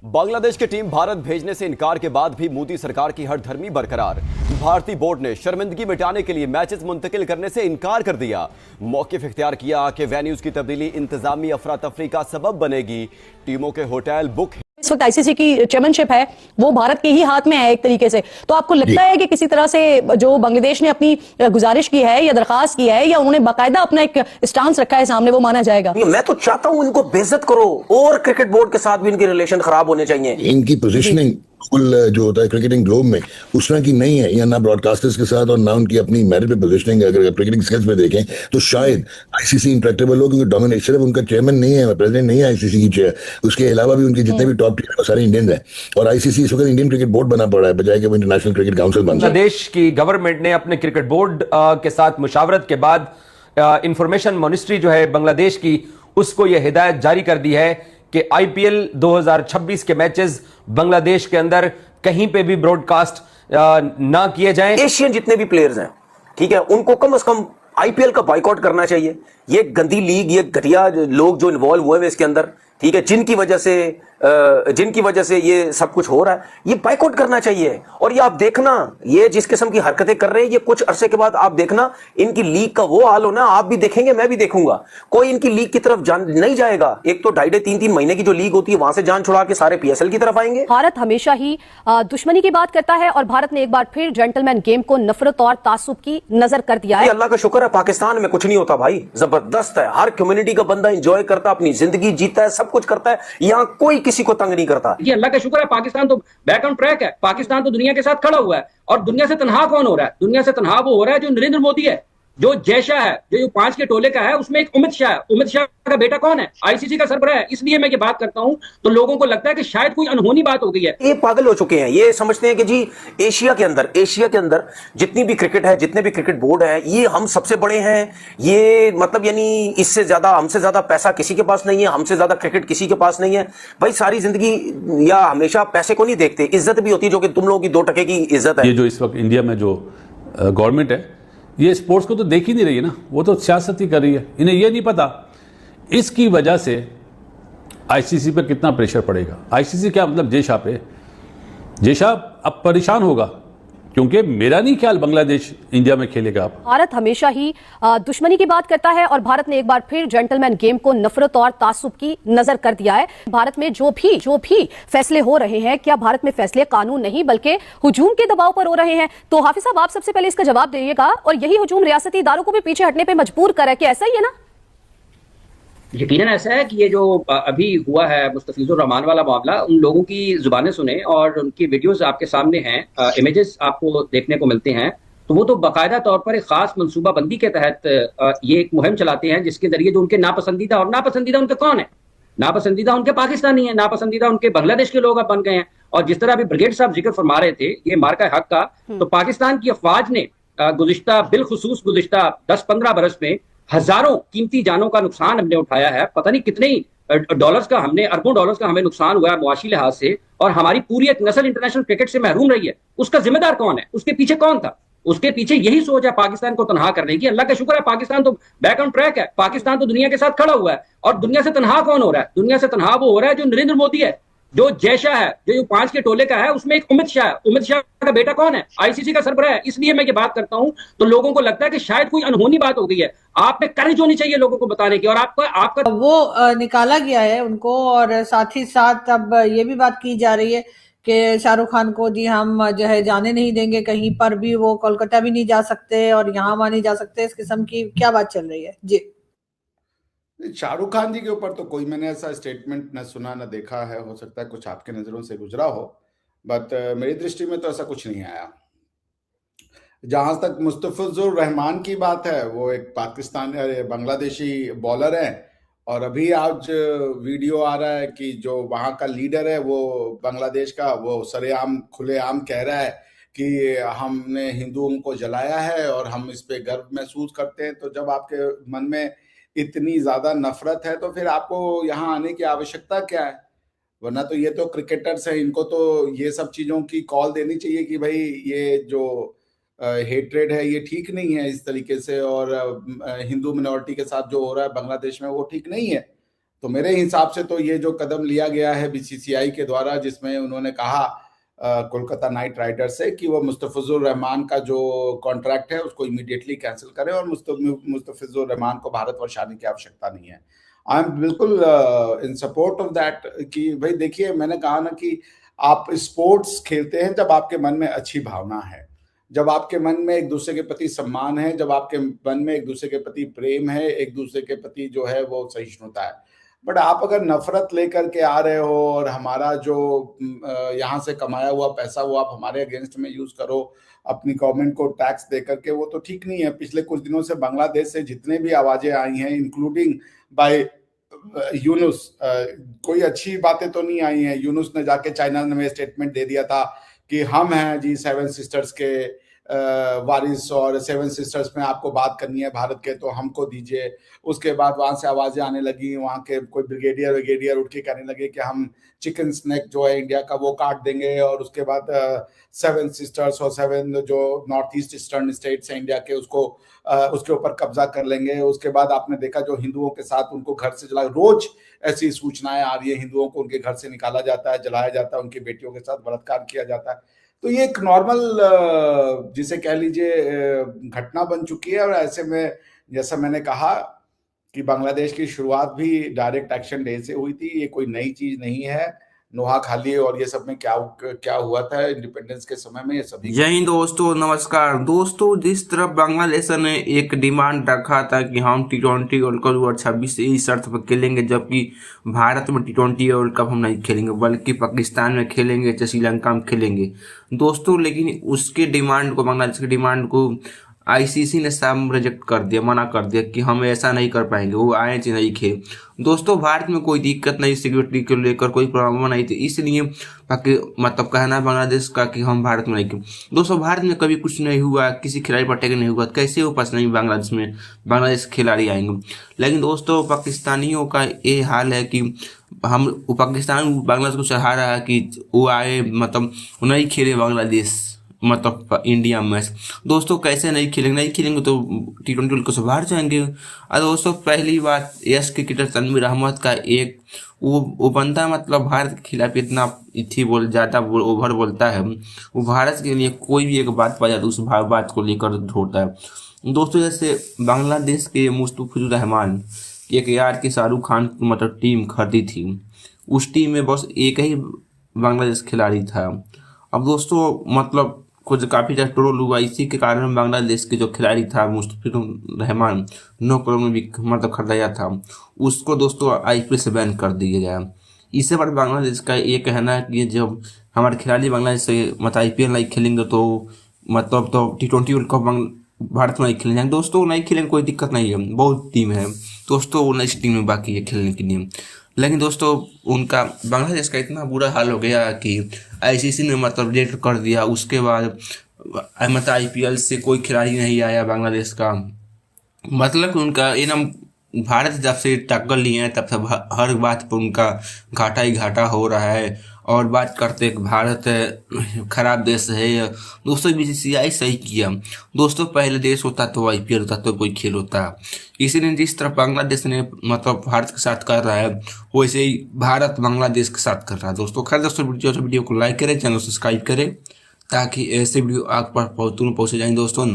बांग्लादेश की टीम भारत भेजने से इनकार के बाद भी मोदी सरकार की हठधर्मी बरकरार। भारतीय बोर्ड ने शर्मिंदगी मिटाने के लिए मैचेस मुंतकिल करने से इनकार कर दिया। मौक़िफ़ इख्तियार किया कि वेन्यूज की तब्दीली इंतजामी अफरा तफरी का सबब बनेगी। टीमों के होटल बुक। इस वक्त आईसीसी की चेयरमैनशिप है वो भारत के ही हाथ में है एक तरीके से। तो आपको लगता है कि किसी तरह से जो बांग्लादेश ने अपनी गुजारिश की है या दरखास्त की है या उन्होंने बाकायदा अपना एक स्टांस रखा है सामने, वो माना जाएगा? मैं तो चाहता हूं इनको बेइज्जत करो और क्रिकेट बोर्ड के साथ भी इनके रिलेशन खराब होने चाहिए। इनकी पोजीशनिंग जो होता है क्रिकेटिंग ग्लोब में उस तरह की नहीं है, या ना ब्रॉडकास्टर्स के साथ और ना उनकी अपनी मेरिट पे पोजीशनिंग। अगर क्रिकेटिंग स्किल्स पे देखें तो शायद आईसीसी इंट्रैक्टेबल हो, क्योंकि डोमिनेट सिर्फ उनका चेयरमैन नहीं है, प्रेसिडेंट नहीं है आईसीसी की चेयर, उसके अलावा भी उनके जितने भी टॉप टीम है सारे इंडियंस हैं। और आईसीसी इस वक्त इंडियन क्रिकेट बोर्ड बना पड़ा है बजाय कि वो इंटरनेशनल क्रिकेट काउंसिल बन जाए। बांग्लादेश की गवर्नमेंट ने अपने क्रिकेट बोर्ड के साथ मुशावरत के बाद इंफॉर्मेशन मिनिस्ट्री जो है बांग्लादेश की, उसको यह हिदायत जारी कर दी है कि आईपीएल 2026 के मैचेस बांग्लादेश के अंदर कहीं पे भी ब्रॉडकास्ट ना किए जाएं। एशियन जितने भी प्लेयर्स हैं, ठीक है, उनको कम से कम आईपीएल का बॉयकॉट करना चाहिए। ये गंदी लीग, ये घटिया लोग जो इन्वॉल्व हुए हैं इसके अंदर, ठीक है, जिनकी वजह से ये सब कुछ हो रहा है, ये बायकॉट करना चाहिए। और ये आप देखना, ये जिस किस्म की हरकतें कर रहे हैं, ये कुछ अरसे के बाद आप देखना इनकी लीग का वो हाल होना। आप भी देखेंगे, मैं भी देखूंगा, कोई इनकी लीग की तरफ जान नहीं जाएगा। एक तो 2.5-3 महीने की जो लीग होती है वहां से जान छुड़ा के सारे पीएसएल की तरफ आएंगे। भारत हमेशा ही दुश्मनी की बात करता है और भारत ने एक बार फिर जेंटलमैन गेम को नफरत और तासुब की नजर कर दिया है। अल्लाह का शुक्र है पाकिस्तान में कुछ नहीं होता भाई, जबरदस्त है। हर कम्युनिटी का बंदा एंजॉय करता है, अपनी जिंदगी जीता है, सब कुछ करता है। यहाँ कोई किसी को तंग नहीं करता। ये अल्लाह का शुक्र है पाकिस्तान तो बैक ऑन ट्रैक है। पाकिस्तान तो दुनिया के साथ खड़ा हुआ है। और दुनिया से तनहा कौन हो रहा है? दुनिया से तनहा वो हो रहा है जो नरेंद्र मोदी है, जो जयशाह है, जो 5 के टोले का है, उसमें एक अमित शाह है। अमित शाह का बेटा कौन है? आईसीसी का सरबराह है। इसलिए मैं ये बात करता हूं तो लोगों को लगता है कि शायद कोई अनहोनी बात हो गई है। ये पागल हो चुके हैं, ये समझते हैं कि जी एशिया के अंदर जितनी भी क्रिकेट है, जितने भी क्रिकेट बोर्ड है, ये हम सबसे बड़े हैं। ये मतलब यानी इससे ज्यादा, हमसे ज्यादा पैसा किसी के पास नहीं है, हमसे ज्यादा क्रिकेट किसी के पास नहीं है। भाई सारी जिंदगी या हमेशा पैसे को नहीं देखते, इज्जत भी होती है, जो कि तुम लोगों की 2% की इज्जत है। ये जो इस वक्त इंडिया में जो गवर्नमेंट है, ये स्पोर्ट्स को तो देख ही नहीं रही है ना, वो तो सियासत ही कर रही है। इन्हें ये नहीं पता इसकी वजह से आईसीसी पर कितना प्रेशर पड़ेगा। आईसीसी क्या मतलब जेशा पे, जेशा अब परेशान होगा, क्योंकि मेरा नहीं ख्याल बांग्लादेश इंडिया में खेलेगा। भारत हमेशा ही दुश्मनी की बात करता है और भारत ने एक बार फिर जेंटलमैन गेम को नफरत और तासुब की नजर कर दिया है। भारत में जो भी फैसले हो रहे हैं, क्या भारत में फैसले कानून नहीं बल्कि हुजूम के दबाव पर हो रहे हैं? तो हाफिज साहब, आप सबसे पहले इसका जवाब दीजिएगा। और यही हुजूम रियासती इदारों को भी पीछे हटने पर मजबूर कर है कि ऐसा ही है ना? यकीनन ऐसा है कि ये जो अभी हुआ है मुस्तफिजुर रहमान वाला मामला, उन लोगों की जुबानें सुने और उनकी वीडियोस आपके सामने हैं, इमेजेस आपको देखने को मिलते हैं, तो वो तो बाकायदा तौर पर एक खास मनसूबाबंदी के तहत ये एक मुहिम चलाते हैं जिसके जरिए जो उनके नापसंदीदा, और नापसंदीदा उनके कौन है? नापसंदीदा उनके पाकिस्तानी है, नापसंदीदा उनके बांग्लादेश के लोग अब बन गए हैं। और जिस तरह अभी ब्रिगेड साहब जिक्र फरमा रहे थे ये मार्का हक का, तो पाकिस्तान की अफवाज ने बिलखुसूस गुज़िश्ता 10-15 बरस में हजारों कीमती जानों का नुकसान हमने उठाया है। पता नहीं कितने डॉलर्स का, हमने अरबों डॉलर्स का हमें नुकसान हुआ है मुआशी लिहाज से, और हमारी पूरी एक नस्ल इंटरनेशनल क्रिकेट से महरूम रही है। उसका जिम्मेदार कौन है? उसके पीछे कौन था? उसके पीछे यही सोच है पाकिस्तान को तनहा करने की। अल्लाह का शुक्र है पाकिस्तान तो बैक ऑन ट्रैक है। पाकिस्तान तो दुनिया के साथ खड़ा हुआ है। और दुनिया से तनहा कौन हो रहा है? दुनिया से तनहा वो हो रहा है जो नरेंद्र मोदी है, जो जयशाह है, जो 5 के टोले का है, उसमें एक अमित शाह है। अमित शाह का बेटा कौन है? आईसीसी का सरबराह है। इसलिए मैं ये बात करता हूं तो लोगों को लगता है कि शायद कोई अनहोनी बात हो गई है। आप में करेज होनी चाहिए लोगों को बताने की। और आपका वो निकाला गया है उनको। और साथ ही साथ अब ये भी बात की जा रही है कि शाहरुख खान को जी हम जो है जाने नहीं देंगे कहीं पर भी, वो कोलकाता भी नहीं जा सकते और यहाँ वहां नहीं जा सकते। इस किस्म की क्या बात चल रही है जी? शाहरुख खान जी के ऊपर तो कोई मैंने ऐसा स्टेटमेंट न सुना न देखा है। हो सकता है कुछ आपके नजरों से गुजरा हो, बट मेरी दृष्टि में तो ऐसा कुछ नहीं आया। जहां तक मुस्तफिजुर रहमान की बात है, वो एक बांग्लादेशी बॉलर है, और अभी आज वीडियो आ रहा है कि जो वहां का लीडर है वो बांग्लादेश का, वो सरेआम खुलेआम कह रहा है कि हमने हिंदुओं को जलाया है और हम इस पे गर्व महसूस करते हैं। तो जब आपके मन में इतनी ज्यादा नफरत है तो फिर आपको यहाँ आने की आवश्यकता क्या है? वरना तो ये तो क्रिकेटर्स हैं, इनको तो ये सब चीजों की कॉल देनी चाहिए कि भाई ये जो हेट्रेड है ये ठीक नहीं है इस तरीके से, और हिंदू मिनॉरिटी के साथ जो हो रहा है बांग्लादेश में वो ठीक नहीं है। तो मेरे हिसाब से तो ये जो कदम लिया गया है बीसीसीआई के द्वारा, जिसमें उन्होंने कहा कोलकाता नाइट राइडर्स से कि वो मुस्तफिजुर रहमान का जो कॉन्ट्रैक्ट है उसको इमीडिएटली कैंसिल करें और मुस्तफिजुर रहमान को भारतवर्ष आने की आवश्यकता नहीं है। आई एम बिल्कुल इन सपोर्ट ऑफ दैट कि भाई देखिए, मैंने कहा ना कि आप स्पोर्ट्स खेलते हैं जब आपके मन में अच्छी भावना है, जब आपके मन में एक दूसरे के प्रति सम्मान है, जब आपके मन में एक दूसरे के प्रति प्रेम है, एक दूसरे के प्रति जो है वो सहिष्णुता है। बट आप अगर नफरत लेकर के आ रहे हो और हमारा जो यहाँ से कमाया हुआ पैसा वो आप हमारे अगेंस्ट में यूज करो, अपनी गवर्नमेंट को टैक्स दे करके, वो तो ठीक नहीं है। पिछले कुछ दिनों से बांग्लादेश से जितने भी आवाजें आई हैं, इंक्लूडिंग बाय यूनुस, कोई अच्छी बातें तो नहीं आई हैं। यूनुस ने जाके चाइना में स्टेटमेंट दे दिया था कि हम हैं जी 7 सिस्टर्स के वारिस और 7 सिस्टर्स में आपको बात करनी है भारत के तो हमको दीजिए। उसके बाद वहां से आवाजें आने लगी, वहां के कोई ब्रिगेडियर उठ के कहने लगे कि हम चिकन स्नैक जो है इंडिया का वो काट देंगे, और उसके बाद 7 सिस्टर्स और 7 जो नॉर्थ ईस्ट ईस्टर्न स्टेट्स हैं इंडिया के उसके ऊपर कब्जा कर लेंगे। उसके बाद आपने देखा जो हिंदुओं के साथ उनको घर से जला, रोज ऐसी सूचनाएं आ रही है, हिंदुओं को उनके घर से निकाला जाता है, जलाया जाता है, उनकी बेटियों के साथ बलात्कार किया जाता है। तो ये एक नॉर्मल जिसे कह लीजिए घटना बन चुकी है। और ऐसे में जैसा मैंने कहा कि बांग्लादेश की शुरुआत भी डायरेक्ट एक्शन डे से हुई थी, ये कोई नई चीज नहीं है। नोहाखाली और ये सब में क्या हुआ था इंडिपेंडेंस के समय में, ये सभी। जय हिंद दोस्तों, नमस्कार दोस्तों। जिस तरफ बांग्लादेश ने एक डिमांड रखा था कि हम T20 वर्ल्ड कप 2026 से इस शर्त पर खेलेंगे, जबकि भारत में T20 वर्ल्ड कप हम नहीं खेलेंगे बल्कि पाकिस्तान में खेलेंगे, श्रीलंका में खेलेंगे दोस्तों। लेकिन उसके डिमांड को, बांग्लादेश की डिमांड को आईसीसी ने साफ रिजेक्ट कर दिया, मना कर दिया कि हम ऐसा नहीं कर पाएंगे, वो आए चाहे नहीं खेल। दोस्तों भारत में कोई दिक्कत नहीं, सिक्योरिटी को लेकर कोई प्रॉब्लम नहीं थी, इसलिए मतलब कहना बांग्लादेश का कि हम भारत में नहीं खेल। दोस्तों भारत में कभी कुछ नहीं हुआ, किसी खिलाड़ी पर अटैक नहीं हुआ, कैसे वापस नहीं बांग्लादेश में बांग्लादेश खिलाड़ी आएंगे। लेकिन दोस्तों पाकिस्तानियों का ये हाल है कि हम पाकिस्तान बांग्लादेश को चाह रहा है कि वो आए, मतलब नहीं खेले बांग्लादेश मतलब इंडिया मैच। दोस्तों कैसे नहीं खेलेंगे तो T20 वर्ल्ड कप से बाहर जाएंगे। और दोस्तों पहली बात, यस क्रिकेटर तनवीर अहमद का एक वो बंदा मतलब भारत के खिलाफ इतना ज़्यादा ओवर बोलता है, वो भारत के लिए कोई भी एक बात पा जाता है उस बात को लेकर ढोता है। दोस्तों जैसे बांग्लादेश के मुस्तफिजुर रहमान एक यार के शाहरुख खान मतलब टीम खरीदी थी, उस टीम में बस एक ही बांग्लादेश खिलाड़ी था। अब दोस्तों मतलब कुछ काफ़ी ज़्यादा ट्रोल हुआ, इसी के कारण बांग्लादेश के जो खिलाड़ी था मुस्तफिजुर रहमान 9 करोड़ में भी मतलब खरीदाया था, उसको दोस्तों IPL से बैन कर दिया गया। इससे पर बांग्लादेश का ये कहना है कि जब हमारे खिलाड़ी बांग्लादेश से मतलब IPL नहीं खेलेंगे तो मतलब तो T20 वर्ल्ड कप भारत में नहीं खेलेंगे। दोस्तों नहीं खेलेंगे कोई दिक्कत नहीं है, बहुत टीम है दोस्तों, 19 टीम में बाकी है खेलने के लिए। लेकिन दोस्तों उनका बांग्लादेश का इतना बुरा हाल हो गया कि ICC ने मतलब रिजेक्ट कर दिया। उसके बाद मतलब IPL से कोई खिलाड़ी नहीं आया बांग्लादेश का, मतलब उनका ये ना भारत जब से टक्कर लिए हैं तब से हर बात पर उनका घाटा ही घाटा हो रहा है। और बात करते हैं भारत खराब देश है, दोस्तों BCCI सही किया। दोस्तों पहले देश होता तो IPL होता तो कोई खेल होता, इसीलिए जिस तरह बांग्लादेश ने मतलब भारत के साथ कर रहा है वैसे ही भारत बांग्लादेश के साथ कर रहा है। दोस्तों खैर दोस्तों वीडियो को लाइक करें, चैनल सब्सक्राइब करें ताकि ऐसे वीडियो आप पर पहुँचे जाएँ दोस्तों।